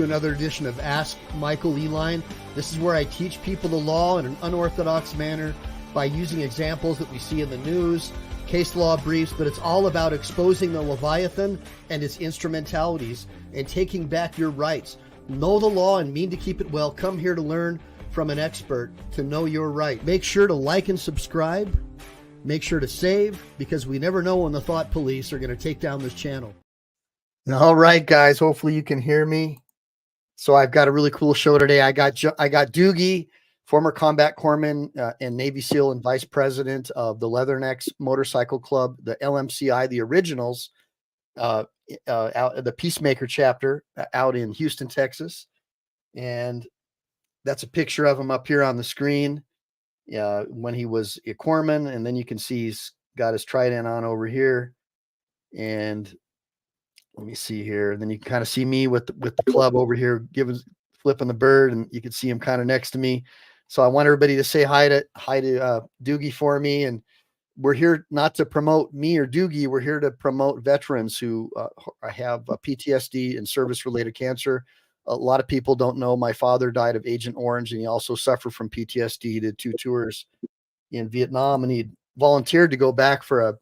to another edition of Ask Michael Ehline. This is where I teach people the law in an unorthodox manner by using examples that we see in the news, case law briefs, but it's all about exposing the Leviathan and its instrumentalities and taking back your rights. Know the law and mean to keep it well. Come here to learn from an expert to know your right. Make sure to like and subscribe. Make sure to save, because we never know when the thought police are going to take down this channel. All right, guys. Hopefully you can hear me. So I've got a really cool show today. I got Doogie, former combat corpsman and Navy SEAL and vice president of the Leathernecks Motorcycle Club, the LMCI, the originals, out at the Peacemaker chapter out in Houston, Texas. And that's a picture of him up here on the screen when he was a corpsman. And then you can see he's got his trident on over here. And let me see here. And then you can kind of see me with the club over here, flipping the bird, and you can see him kind of next to me. So I want everybody to say hi to Doogie for me. And we're here not to promote me or Doogie. We're here to promote veterans who have PTSD and service-related cancer. A lot of people don't know my father died of Agent Orange, and he also suffered from PTSD. He did 2 tours in Vietnam, and he volunteered to go back for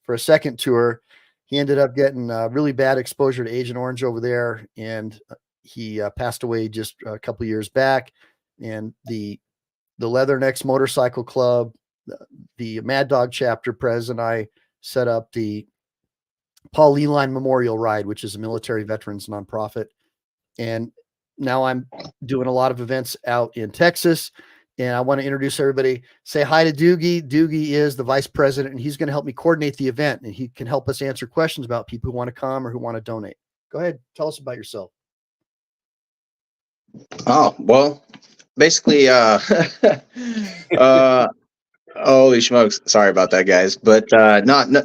a second tour. He ended up getting really bad exposure to Agent Orange over there, and he passed away just a couple of years back. And the Leathernecks Motorcycle Club, the Mad Dog chapter president, I set up the Paul Ehline Memorial Ride, which is a military veterans nonprofit. And now I'm doing a lot of events out in Texas. And I want to introduce everybody. Say hi to Doogie. Doogie is the vice president, and he's going to help me coordinate the event. And he can help us answer questions about people who want to come or who want to donate. Go ahead. Tell us about yourself. Oh, well, basically, holy smokes. Sorry about that, guys. But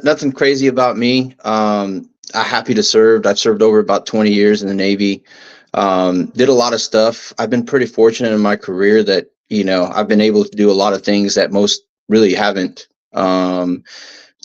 nothing crazy about me. I'm happy to serve. I've served over about 20 years in the Navy. Did a lot of stuff. I've been pretty fortunate in my career that, I've been able to do a lot of things that most really haven't.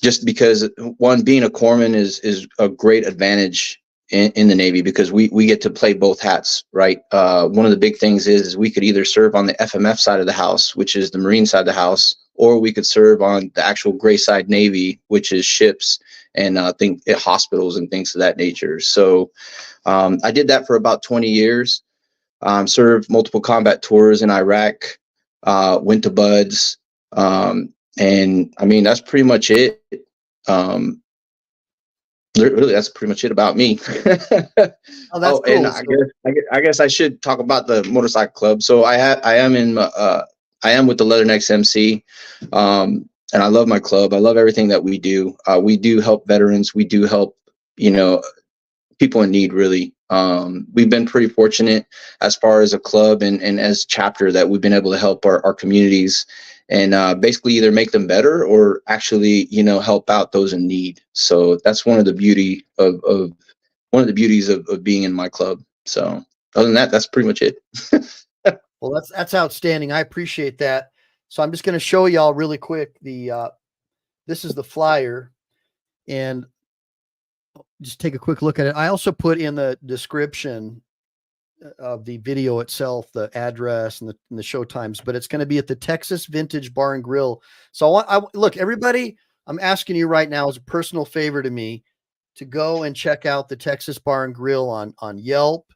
Just because, one, being a corpsman is a great advantage in the Navy, because we get to play both hats, right? One of the big things is we could either serve on the FMF side of the house, which is the Marine side of the house, or we could serve on the actual gray side Navy, which is ships and hospitals and things of that nature. So I did that for about 20 years. Served multiple combat tours in Iraq, went to Buds, and I mean, that's pretty much it. Really, that's pretty much it about me. Cool. And I guess I should talk about the motorcycle club. So I am with the Leathernecks MC, and I love my club. I love everything that we do. We do help veterans. We do help, people in need, really. We've been pretty fortunate as far as a club and as chapter that we've been able to help our communities and basically either make them better or actually, help out those in need. So that's one of the beauties of being in my club. So other than that, that's pretty much it. Well, that's outstanding. I appreciate that. So I'm just going to show y'all really quick. This is the flyer, and just take a quick look at it. I also put in the description of the video itself, the address and the show times, but it's going to be at the Texas Vintage Bar and Grill. So look, everybody, I'm asking you right now as a personal favor to me to go and check out the Texas Bar and Grill on Yelp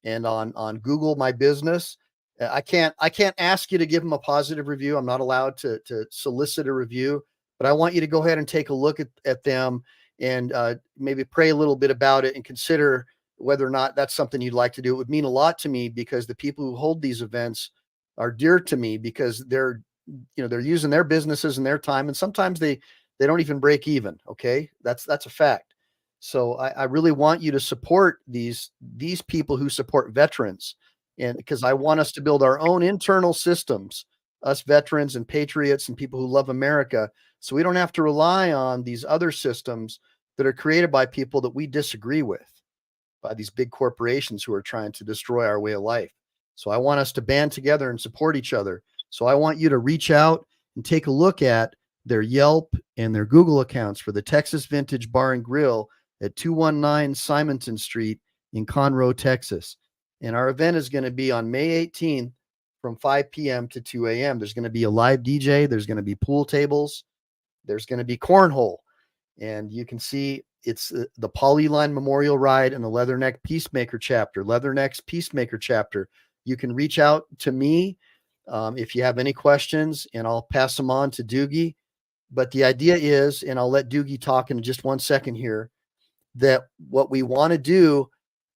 and on Google My Business. I can't ask you to give them a positive review. I'm not allowed to solicit a review, but I want you to go ahead and take a look at them and maybe pray a little bit about it and consider whether or not that's something you'd like to do. It would mean a lot to me, because the people who hold these events are dear to me, because they're using their businesses and their time, and sometimes they don't even break even. Okay. That's a fact. So I really want you to support these people who support veterans, and because I want us to build our own internal systems, us veterans and patriots and people who love America, so we don't have to rely on these other systems that are created by people that we disagree with, by these big corporations who are trying to destroy our way of life. So I want us to band together and support each other. So I want you to reach out and take a look at their Yelp and their Google accounts for the Texas Vintage Bar and Grill at 219 Simonton Street in Conroe, Texas. And our event is going to be on May 18th from 5 p.m. to 2 a.m. There's going to be a live DJ. There's going to be pool tables. There's going to be cornhole. And you can see it's the Paul Ehline Memorial Ride and the Leatherneck Peacemaker chapter, Leathernecks Peacemaker chapter. You can reach out to me if you have any questions, and I'll pass them on to Doogie. But the idea is, and I'll let Doogie talk in just 1 second here, that what we want to do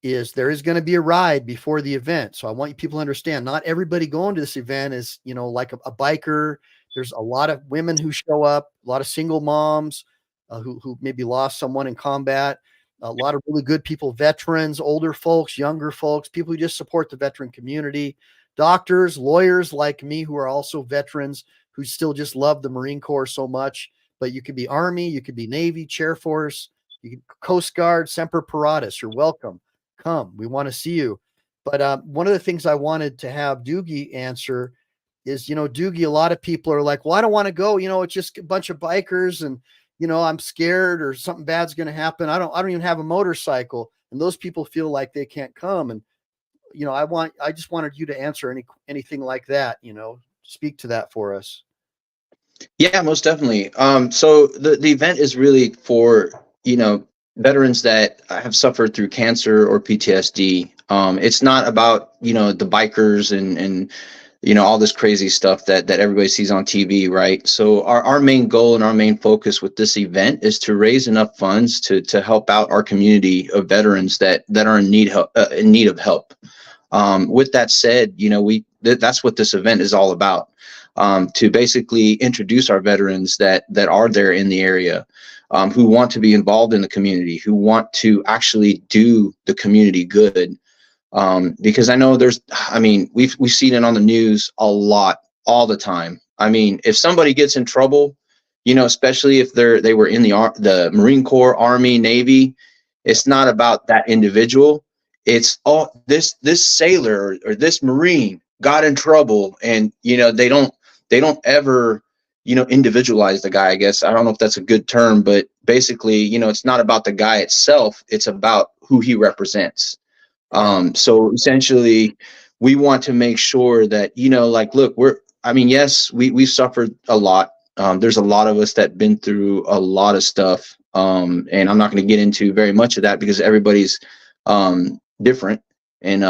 is there is going to be a ride before the event. So I want you people to understand, not everybody going to this event is, like a biker. There's a lot of women who show up, a lot of single moms who maybe lost someone in combat, a lot of really good people, veterans, older folks, younger folks, people who just support the veteran community, doctors, lawyers like me who are also veterans who still just love the Marine Corps so much. But you could be Army, you could be Navy, Chair Force, you could Coast Guard, Semper Paratus. You're welcome. Come, we want to see you. But one of the things I wanted to have Doogie answer is, Doogie, a lot of people are like, well, I don't want to go. It's just a bunch of bikers and, I'm scared or something bad's going to happen. I don't even have a motorcycle. And those people feel like they can't come. And, I just wanted you to answer anything like that, speak to that for us. Yeah, most definitely. So the event is really for, veterans that have suffered through cancer or PTSD. It's not about, the bikers and all this crazy stuff that everybody sees on TV, right? So our main goal and our main focus with this event is to raise enough funds to help out our community of veterans that are in need of help. With that said, that's what this event is all about. To basically introduce our veterans that are there in the area, who want to be involved in the community, who want to actually do the community good. Because I know we've seen it on the news a lot, all the time. If somebody gets in trouble, especially if they were in the Marine Corps, Army, Navy, it's not about that individual. It's this sailor or this Marine got in trouble, and they don't ever individualize the guy. I guess I don't know if that's a good term, but basically, it's not about the guy itself. It's about who he represents. So essentially we want to make sure that, look, yes, we've suffered a lot. There's a lot of us that been through a lot of stuff. And I'm not going to get into very much of that because everybody's, different, and,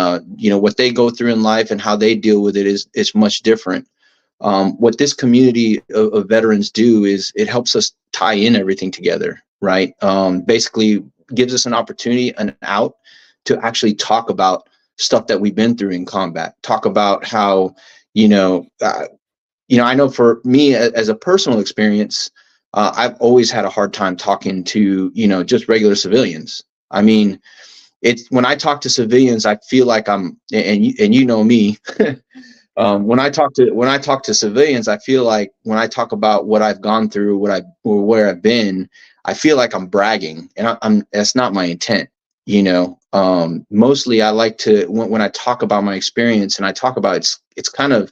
what they go through in life and how they deal with it is much different. What this community of veterans do is it helps us tie in everything together, right? Basically gives us an opportunity, an out, to actually talk about stuff that we've been through in combat, talk about how, I know for me as a personal experience, I've always had a hard time talking to, just regular civilians. It's when I talk to civilians, I feel like I'm, and me, when I talk to civilians, I feel like when I talk about what I've gone through, where I've been, I feel like I'm bragging, and that's not my intent. Mostly I like to, when I talk about my experience and I talk about it's kind of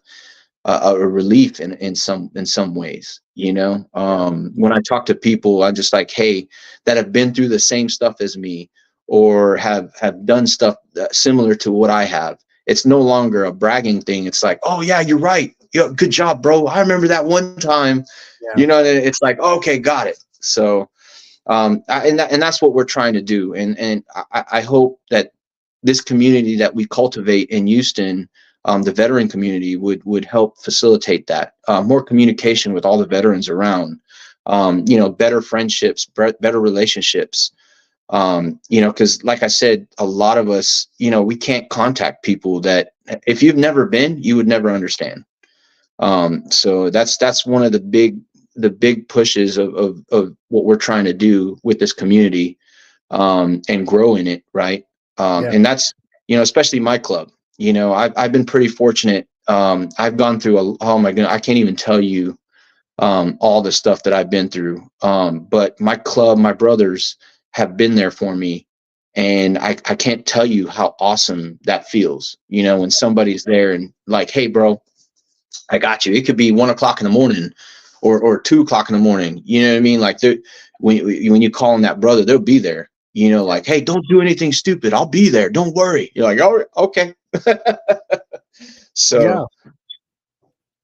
a relief in some ways, when I talk to people, I'm just like, hey, that have been through the same stuff as me, or have done stuff similar to what I have. It's no longer a bragging thing. It's like, oh yeah, you're right. Good job, bro. I remember that one time, it's like, okay, got it. So, and that's what we're trying to do. And I hope that this community that we cultivate in Houston, the veteran community would help facilitate that, more communication with all the veterans around, better friendships, better relationships. Because like I said, a lot of us, we can't contact people that if you've never been, you would never understand. So that's one of the big pushes of what we're trying to do with this community, and grow in it. Right. And that's, especially my club, I've been pretty fortunate. I've gone through oh my goodness, I can't even tell you, all the stuff that I've been through. But my club, my brothers have been there for me. And I can't tell you how awesome that feels, when somebody's there and like, hey bro, I got you. It could be 1 o'clock in the morning or 2 o'clock in the morning. You know what I mean? Like when you call them that brother, they'll be there. like, hey, don't do anything stupid. I'll be there. Don't worry. You're like, oh, okay. So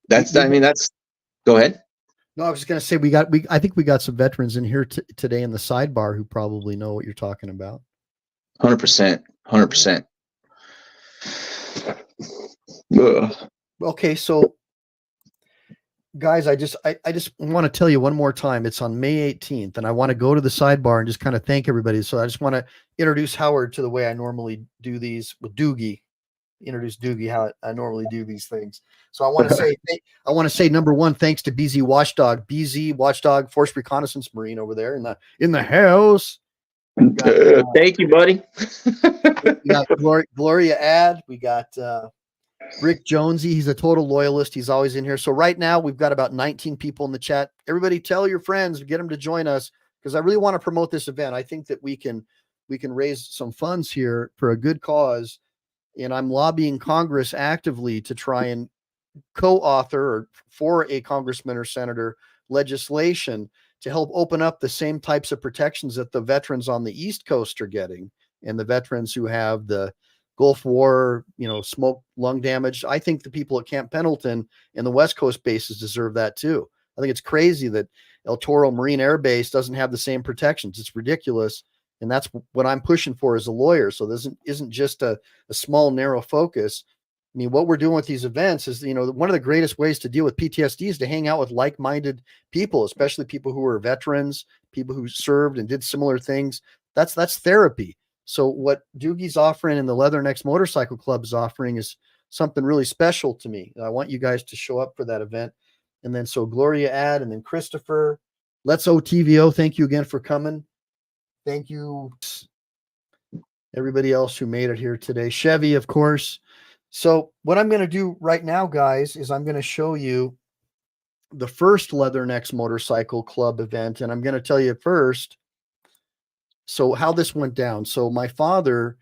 that's, go ahead. No, I was just going to say, I think we got some veterans in here today in the sidebar who probably know what you're talking about. 100%. 100%. Okay. So guys, I just want to tell you one more time, it's on May 18th, and I want to go to the sidebar and just kind of thank everybody. So I just want to introduce Howard to the way I normally do these with Doogie. Introduce Doogie how I normally do these things. So I want to say number one, thanks to BZ Watchdog, Force Reconnaissance Marine over there in the house. Thank you, buddy. We got Gloria Ad. We got Rick Jonesy. He's a total loyalist. He's always in here. So right now we've got about 19 people in the chat. Everybody tell your friends, get them to join us, because I really want to promote this event. I think that we can raise some funds here for a good cause. And I'm lobbying Congress actively to try and co-author or for a congressman or senator legislation to help open up the same types of protections that the veterans on the East Coast are getting, and the veterans who have the Gulf War, smoke, lung damage. I think the people at Camp Pendleton and the West Coast bases deserve that too. I think it's crazy that El Toro Marine Air Base doesn't have the same protections. It's ridiculous. And that's what I'm pushing for as a lawyer. So this isn't just a small, narrow focus. I mean, what we're doing with these events is, one of the greatest ways to deal with PTSD is to hang out with like-minded people, especially people who are veterans, people who served and did similar things. That's therapy. So what Doogie's offering and the Leathernecks Motorcycle Club is offering is something really special to me. I want you guys to show up for that event. And then so Gloria Ad, and then Christopher, Let's OTVO. Thank you again for coming. Thank you, everybody else who made it here today. Chevy, of course. So what I'm going to do right now, guys, is I'm going to show you the first Leathernecks Motorcycle Club event. And I'm going to tell you first, so how this went down. So my father,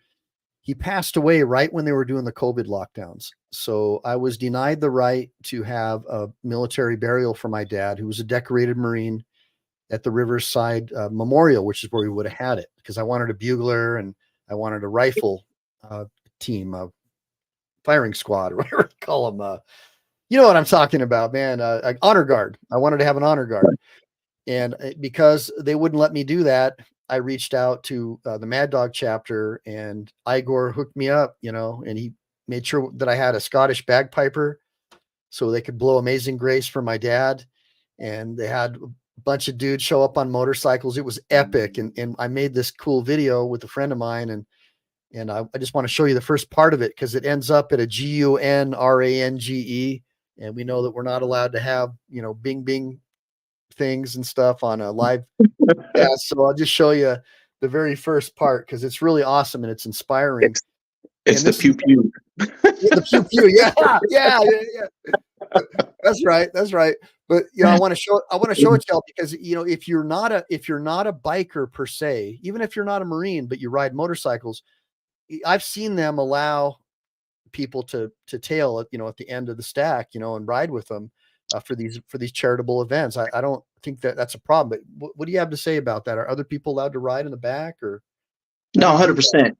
he passed away right when they were doing the COVID lockdowns. So I was denied the right to have a military burial for my dad, who was a decorated Marine, at the Riverside Memorial, which is where we would have had it, because I wanted a bugler and I wanted a rifle team, firing squad, or whatever you call them. You know what I'm talking about, man. Honor guard. I wanted to have an honor guard. And because they wouldn't let me do that, I reached out to the Mad Dog chapter, and Igor hooked me up, and he made sure that I had a Scottish bagpiper so they could blow Amazing Grace for my dad. And they had bunch of dudes show up on motorcycles. It was epic. And I made this cool video with a friend of mine. And I just want to show you the first part of it, because it ends up at a GUNRANGE. And we know that we're not allowed to have, bing, bing things and stuff on a live. Yeah. So I'll just show you the very first part, because it's really awesome and it's inspiring. It's the pew pew. The pew pew. Yeah. That's right. But I want to show it to y'all, because if you're not a biker per se, even if you're not a Marine but you ride motorcycles, I've seen them allow people to tail at the end of the stack, and ride with them for these charitable events. I don't think that's a problem. But what do you have to say about that? Are other people allowed to ride in the back, or? No, 100%.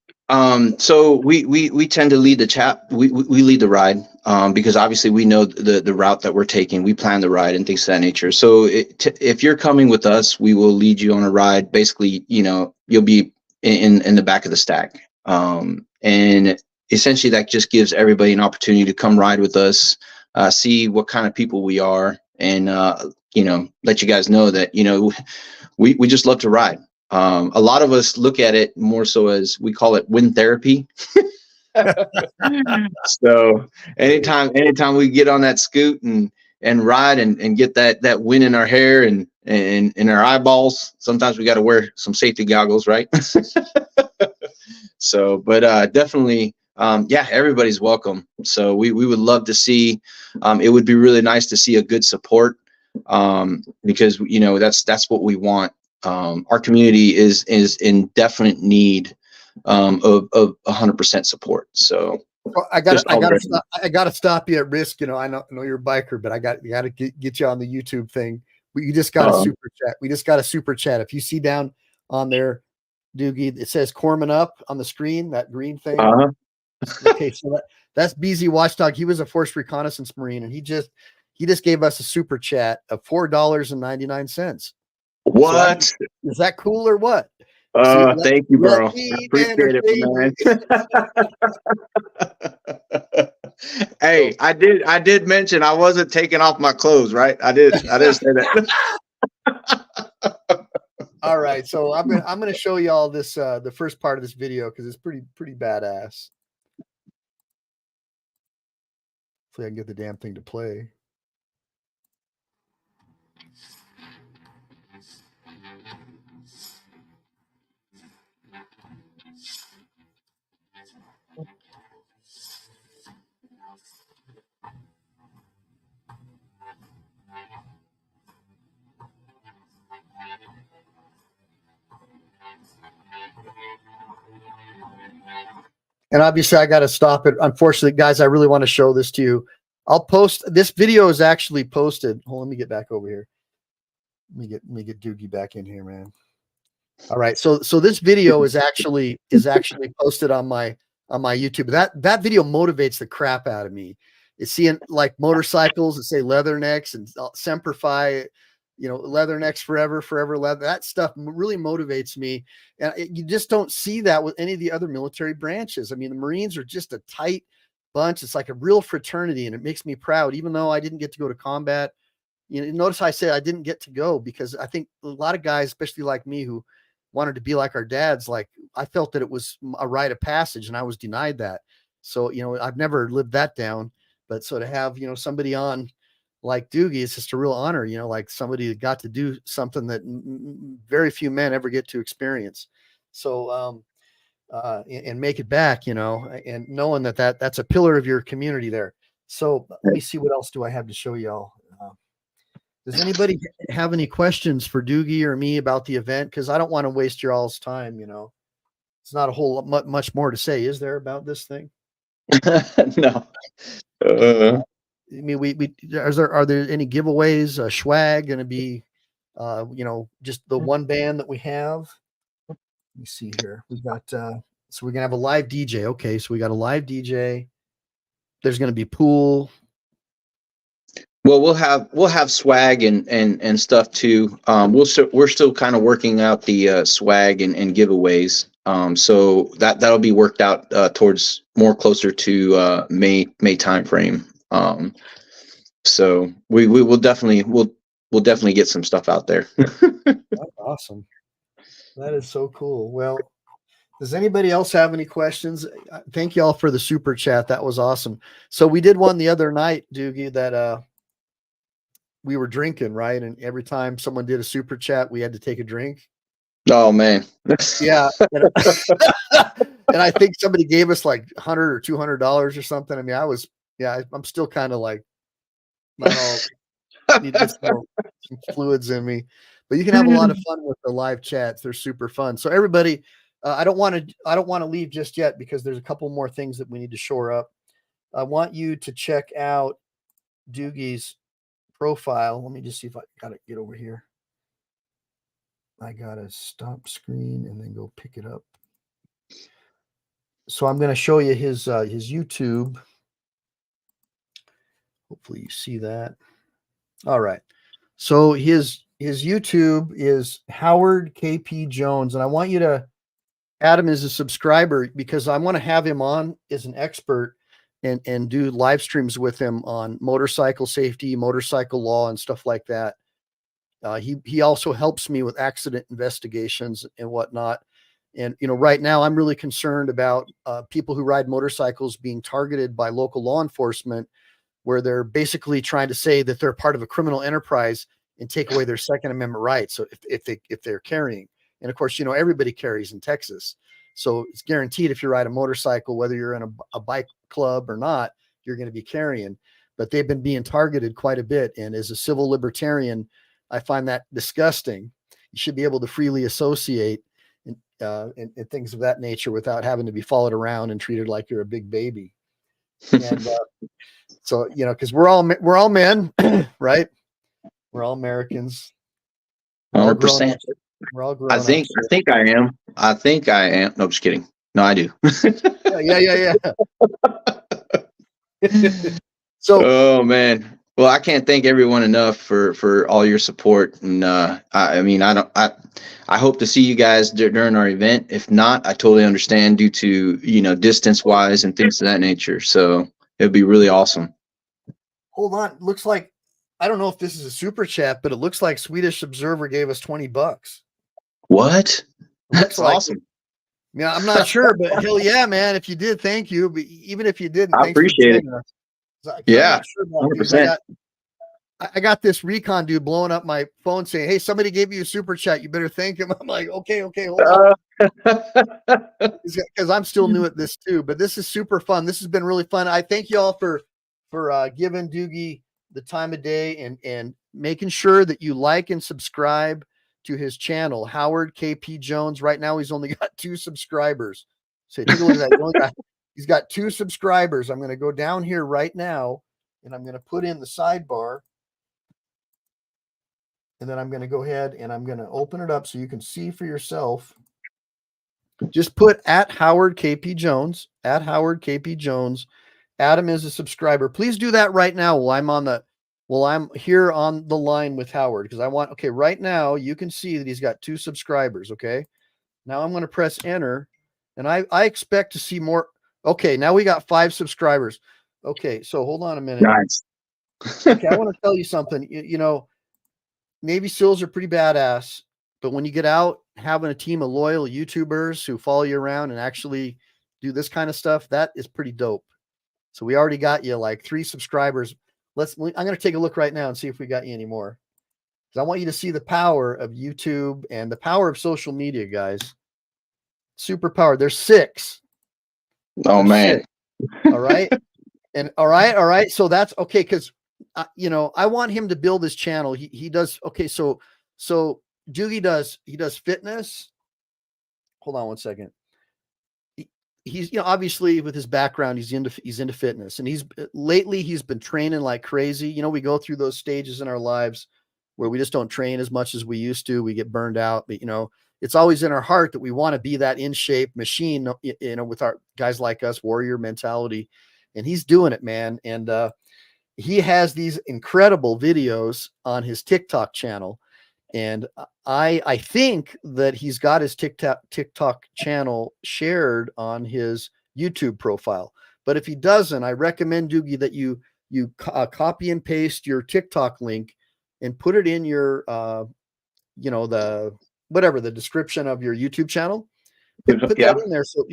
So we tend to lead the chat. We lead the ride, because obviously we know the route that we're taking. We plan the ride and things of that nature. So if you're coming with us, we will lead you on a ride. Basically, you'll be in the back of the stack. And essentially that just gives everybody an opportunity to come ride with us, see what kind of people we are, and let you guys know that we just love to ride. A lot of us look at it more so as, we call it wind therapy. So anytime we get on that scoot and ride and get that wind in our hair and in our eyeballs, sometimes we got to wear some safety goggles, right? So, but definitely, everybody's welcome. So we would love to see, it would be really nice to see a good support, because that's what we want. Our community is in definite need of 100% support. So I gotta stop you at risk. I know you're a biker, but I got to get you on the YouTube thing. You just got a super chat. We just got a super chat. If you see down on there, Doogie. It says Corpsman up on the screen, that green thing. Uh-huh. Okay, so that's BZ Watchdog. He was a Force Reconnaissance Marine, and he just gave us a super chat of $4.99. What? So is that cool or what? Thank you, bro. Appreciate it, man. Hey, I did mention I wasn't taking off my clothes, right? I did say that. All right, so I'm gonna show you all this the first part of this video because it's pretty badass. Hopefully I can get the damn thing to play. And obviously I got to stop it. Unfortunately, guys, I really want to show this to you. I'll post this video is actually posted. Hold on, let me get back over here. Let me get Doogie back in here, man. All right. So this video is actually posted on my YouTube. That video motivates the crap out of me. It's seeing like motorcycles that say Leathernecks and Semper Fi, Leathernecks forever leather. That stuff really motivates me. And you just don't see that with any of the other military branches. I mean, the Marines are just a tight bunch. It's like a real fraternity, and it makes me proud, even though I didn't get to go to combat. Notice I said I didn't get to go because I think a lot of guys, especially like me, who wanted to be like our dads, like I felt that it was a rite of passage, and I was denied that. So, I've never lived that down. But so to have, somebody on like Doogie, it's just a real honor, like somebody that got to do something that very few men ever get to experience. So, and make it back, and knowing that's a pillar of your community there. So let me see, what else do I have to show y'all? Does anybody have any questions for Doogie or me about the event? Because I don't want to waste your all's time. It's not a whole much more to say, is there, about this thing? No. I mean, are there any giveaways? Swag going to be, just the one band that we have? Let me see here. We got, so we're gonna have a live DJ. Okay, so we got a live DJ. There's going to be pool. Well, we'll have swag and stuff too. We're still kind of working out the swag and giveaways. So that'll be worked out towards more closer to May timeframe. So we'll definitely get some stuff out there. That's awesome. That is so cool. Well, does anybody else have any questions? Thank you all for the super chat. That was awesome. So we did one the other night, Doogie, that we were drinking, right? And every time someone did a super chat, we had to take a drink. Oh man. Yeah. And I think somebody gave us like $100 or $200 or something. I mean, I'm still kind of like, not all, need some fluids in me, but you can have a lot of fun with the live chats. They're super fun. So everybody, I don't want to leave just yet because there's a couple more things that we need to shore up. I want you to check out Doogie's profile. Let me just see if I got to get over here. I got to stop screen and then go pick it up. So I'm going to show you his YouTube. Hopefully you see that. All right. So his YouTube is HowardKPJones, and I want you to add him as a subscriber because I want to have him on as an expert and do live streams with him on motorcycle safety, motorcycle law, and stuff like that. He also helps me with accident investigations and whatnot. And, right now I'm really concerned about people who ride motorcycles being targeted by local law enforcement, where they're basically trying to say that they're part of a criminal enterprise and take away their Second Amendment rights. So if they're carrying, and of course, everybody carries in Texas. So it's guaranteed if you ride a motorcycle, whether you're in a bike club or not, you're going to be carrying. But they've been being targeted quite a bit. And as a civil libertarian, I find that disgusting. You should be able to freely associate and things of that nature without having to be followed around and treated like you're a big baby. And so, because we're all men, right? We're all Americans. 100%. We're all I grown think ups. I think I am. I think I am. No, just kidding. No, I do. Yeah. So, Oh man. Well, I can't thank everyone enough for all your support, and I mean, I hope to see you guys during our event. If not, I totally understand due to distance wise and things of that nature. So it'd be really awesome. hold on. Looks like, I don't know if this is a super chat, but it looks like Swedish Observer gave us $20. What? It looks That's like awesome. it. Yeah, I'm not sure, but hell yeah, man. If you did, thank you. But even if you didn't, I thanks for appreciate it. joining us. 'Cause I'm Yeah, not sure about these. 100%. I got this recon dude blowing up my phone saying, "Hey, somebody gave you a super chat. You better thank him." I'm like, okay, hold on. Because I'm still new at this too, but this is super fun. This has been really fun. I thank you all for giving Doogie the time of day and making sure that you like and subscribe to his channel, HowardKPJones. Right now, he's only got 2 subscribers. So take a look at that. He's got 2 subscribers. I'm going to go down here right now, and I'm going to put in the sidebar. And then I'm going to go ahead and I'm going to open it up so you can see for yourself. Just put at HowardKPJones, at HowardKPJones. Adam is a subscriber. Please do that right now while I'm here on the line with Howard, because I want, okay, right now you can see that he's got 2 subscribers. Okay. Now I'm going to press enter, and I expect to see more. Okay. Now we got 5 subscribers. Okay. So hold on a minute. Nice. Okay. I want to tell you something. You know, Navy SEALs are pretty badass, but when you get out having a team of loyal YouTubers who follow you around and actually do this kind of stuff, that is pretty dope. So we already got you like 3 subscribers. I'm going to take a look right now and see if we got you any more. Because I want you to see the power of YouTube and the power of social media, guys. Super power. There's 6. Oh There's man. 6. All right. And all right. So that's okay. Cause I want him to build his channel. He does. Okay. So Doogie does fitness. Hold on one second. He's, obviously with his background, he's into fitness, and lately he's been training like crazy. We go through those stages in our lives where we just don't train as much as we used to. We get burned out, but it's always in our heart that we want to be that in shape machine, with our guys like us, warrior mentality. And he's doing it, man. And, he has these incredible videos on his TikTok channel. And I think that he's got his TikTok channel shared on his YouTube profile. But if he doesn't, I recommend, Doogie, that you copy and paste your TikTok link and put it in your, the description of your YouTube channel. Put that in there, so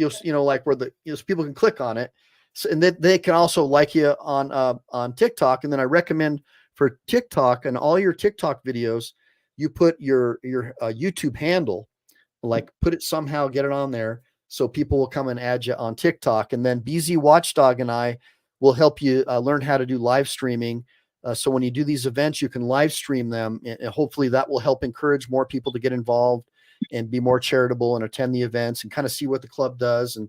like where so people can click on it. So, and then they can also like you on TikTok. And then I recommend for TikTok and all your TikTok videos, you put your YouTube handle, like put it somehow, get it on there, so people will come and add you on TikTok. And then BZ Watchdog and I will help you learn how to do live streaming. So when you do these events, you can live stream them, and hopefully that will help encourage more people to get involved and be more charitable and attend the events and kind of see what the club does, and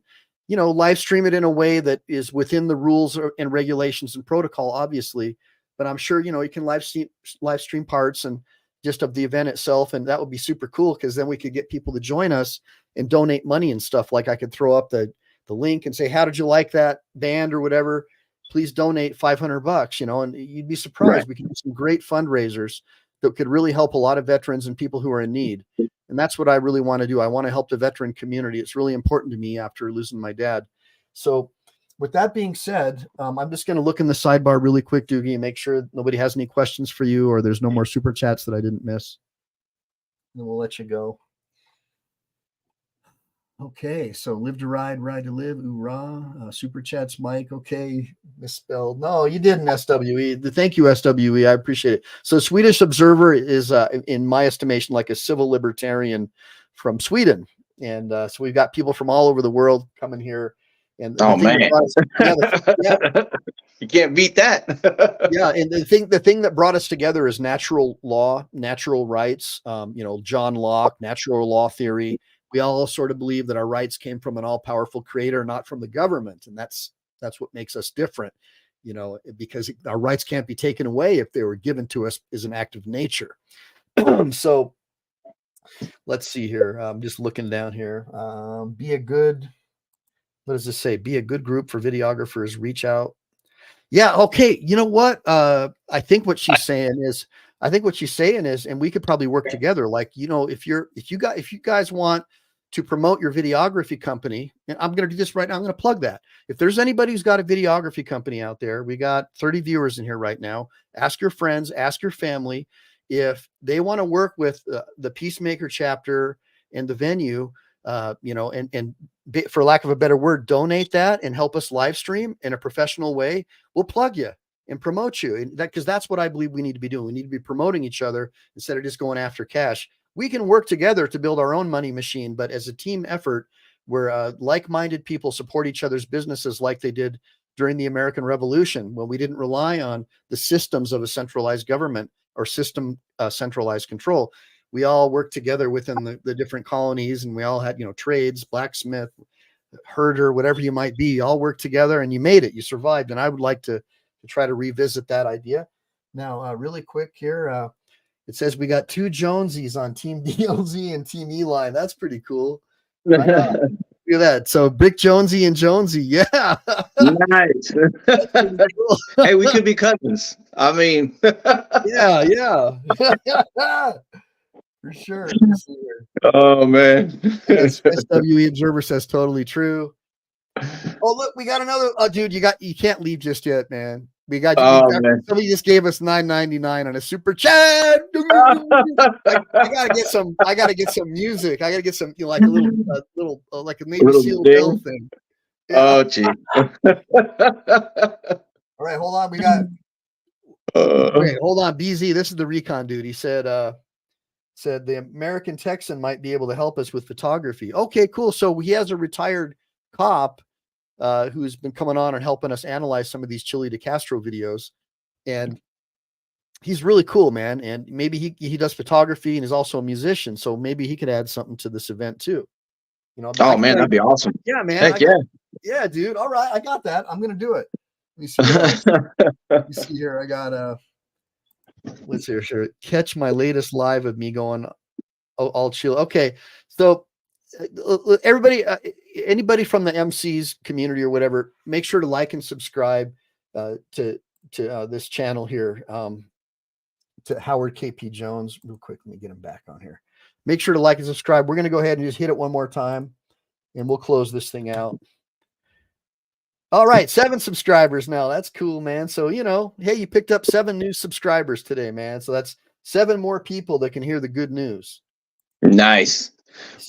live stream it in a way that is within the rules and regulations and protocol, obviously. But I'm sure you can live stream parts and just of the event itself, and that would be super cool, because then we could get people to join us and donate money and stuff. Like I could throw up the link and say, how did you like that band or whatever? Please donate $500, and you'd be surprised. Right. We can do some great fundraisers that could really help a lot of veterans and people who are in need. And that's what I really want to do. I want to help the veteran community. It's really important to me after losing my dad. So with that being said, I'm just going to look in the sidebar really quick, Doogie, and make sure nobody has any questions for you, or there's no more super chats that I didn't miss. And we'll let you go. Okay, so live to ride, ride to live, oorah. Super chats, Mike. Okay, misspelled. No, you didn't, SWE. Thank you, SWE. I appreciate it. So Swedish Observer is, in my estimation, like a civil libertarian from Sweden. And so we've got people from all over the world coming here. And oh man, you can't beat that. Yeah, and the thing that brought us together is natural law, natural rights. John Locke, natural law theory. We all sort of believe that our rights came from an all-powerful creator, not from the government, and that's what makes us different. Because our rights can't be taken away if they were given to us as an act of nature. So Let's see here. I'm just looking down here. Be a good, what does this say? Be a good group for videographers. Reach out. Yeah. Okay. You know what? I think what she's saying is, and we could probably work together. Like, if you guys want to promote your videography company, and I'm going to do this right now. I'm going to plug that. If there's anybody who's got a videography company out there, we got 30 viewers in here right now. Ask your friends, ask your family if they want to work with the Peacemaker chapter and the venue, and for lack of a better word, donate that and help us live stream in a professional way. We'll plug you and promote you. And because that's what I believe we need to be doing. We need to be promoting each other instead of just going after cash. We can work together to build our own money machine, but as a team effort, where like-minded people support each other's businesses like they did during the American Revolution, when we didn't rely on the systems of a centralized government or system centralized control. We all worked together within the different colonies, and we all had, trades, blacksmith, herder, whatever you might be, you all worked together and you made it, you survived. And I would like to try to revisit that idea. Now, really quick here, it says we got 2 Jonesies on Team DLZ and Team Ehline. That's pretty cool. Right on. Look at that. So Brick Jonesy and Jonesy. Yeah. Nice. Cool. Hey, we could be cousins. I mean, yeah. For sure. Oh man. SWE Observer says totally true. Oh, look, we got another. Oh, dude, you can't leave just yet, man. We got somebody just gave us $9.99 on a super chat. I gotta get some music. I gotta get some like a little like a Navy SEAL Bill thing. Yeah. Oh gee. All right, hold on. We got wait, hold on. BZ, this is the recon dude. He said the American Texan might be able to help us with photography. Okay, cool. So he has a retired cop who's been coming on and helping us analyze some of these Chile de Castro videos. And he's really cool, man. And maybe he does photography and is also a musician. So maybe he could add something to this event too. Oh man, that'd be awesome. Yeah, man. Heck yeah, dude. All right. I got that. I'm going to do it. Let me see here. I got let's see here. Catch my latest live of me going all chill. Okay. So everybody, anybody from the MCs community or whatever, make sure to like and subscribe to this channel here, to Howard KP Jones. Real quick, let me get him back on here. Make sure to like and subscribe. We're going to go ahead and just hit it one more time, and we'll close this thing out. All right, 7 subscribers now. That's cool, man. So, hey, you picked up 7 new subscribers today, man. So that's 7 more people that can hear the good news. Nice.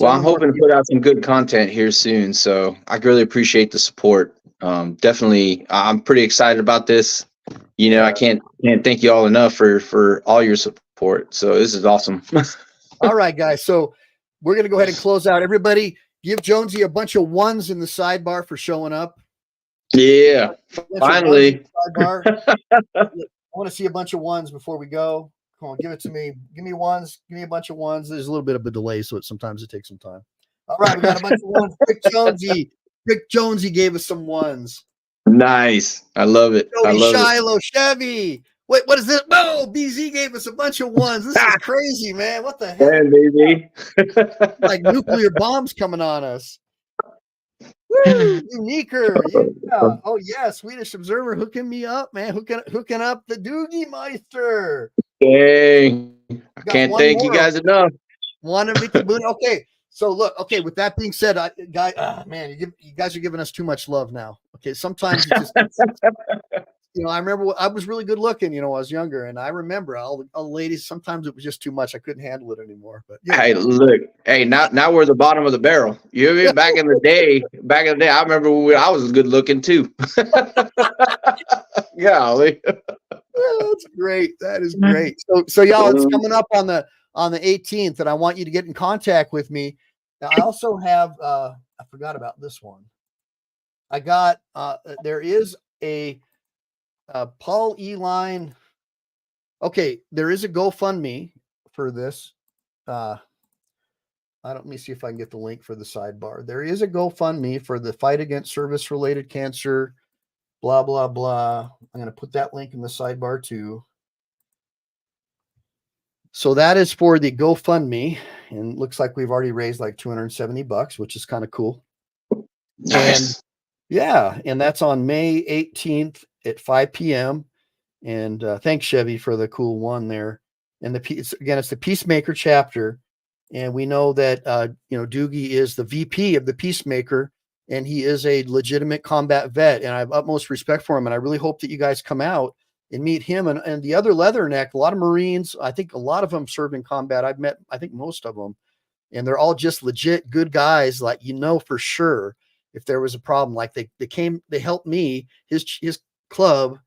Well, I'm hoping to put out some good content here soon. So I really appreciate the support. Definitely, I'm pretty excited about this. I can't thank you all enough for all your support. So this is awesome. All right, guys. So we're going to go ahead and close out. Everybody give Jonesy a bunch of 1s in the sidebar for showing up. Yeah, finally. I want to see a bunch of 1s before we go. Come on, give it to me. Give me 1s. Give me a bunch of 1s. There's a little bit of a delay, so sometimes it takes some time. All right, we got a bunch of 1s. Rick Jonesy gave us some 1s. Nice. I love it. Shiloh, Chevy. Wait, what is this? Whoa, BZ gave us a bunch of 1s. This is crazy, man. What the heck? Man, baby. Like nuclear bombs coming on us. Woo, Uniquer. Yeah. Oh yeah, Swedish Observer hooking me up, man. Hooking up the Doogie Meister. Dang. I can't thank you guys enough. One of Mickey Boone. Okay. So look, okay, with that being said, you guys are giving us too much love now. Okay, sometimes it just I remember I was really good looking, when I was younger, and I remember all the ladies, sometimes it was just too much. I couldn't handle it anymore. But hey, look, now we're the bottom of the barrel. Back in the day, I remember I was good looking too. Golly. That's great. That is great. So y'all, it's coming up on the 18th, and I want you to get in contact with me. Now, I also have I forgot about this one. I got there is a Paul Ehline. Okay, there is a GoFundMe for this. Let me see if I can get the link for the sidebar. There is a GoFundMe for the fight against service-related cancer. Blah blah blah. I'm going to put that link in the sidebar too. So that is for the GoFundMe. and looks like we've already raised like $270, which is kind of cool. Nice. And yeah, and that's on May 18th at 5 p.m. And thanks, Chevy, for the cool one there. And it's the Peacemaker chapter. And we know that, Doogie is the VP of the Peacemaker, and he is a legitimate combat vet. And I have utmost respect for him. And I really hope that you guys come out and meet him and the other Leatherneck. A lot of Marines, I think a lot of them served in combat. I've met, I think, most of them. And they're all just legit good guys, like, for sure if there was a problem. Like they helped me. His club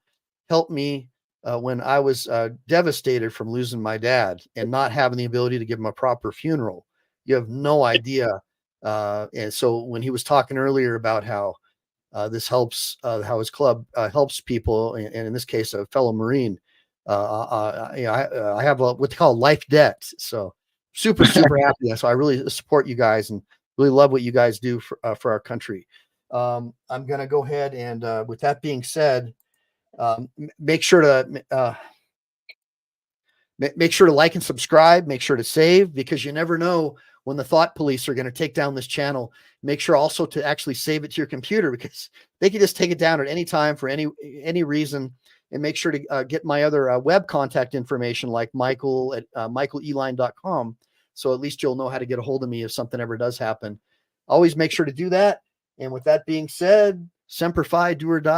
helped me when I was devastated from losing my dad and not having the ability to give him a proper funeral. You have no idea. And so when he was talking earlier about how this helps, how his club helps people, and in this case, a fellow Marine, I have what they call life debt. So super happy. So I really support you guys and really love what you guys do for our country. I'm going to go ahead and with that being said, make sure to like and subscribe, make sure to save, because you never know when the thought police are going to take down this channel. Make sure also to actually save it to your computer, because they can just take it down at any time for any reason. And make sure to get my other web contact information, like Michael at michaelehline.com. So at least you'll know how to get a hold of me if something ever does happen. Always make sure to do that. And with that being said, Semper Fi, do or die.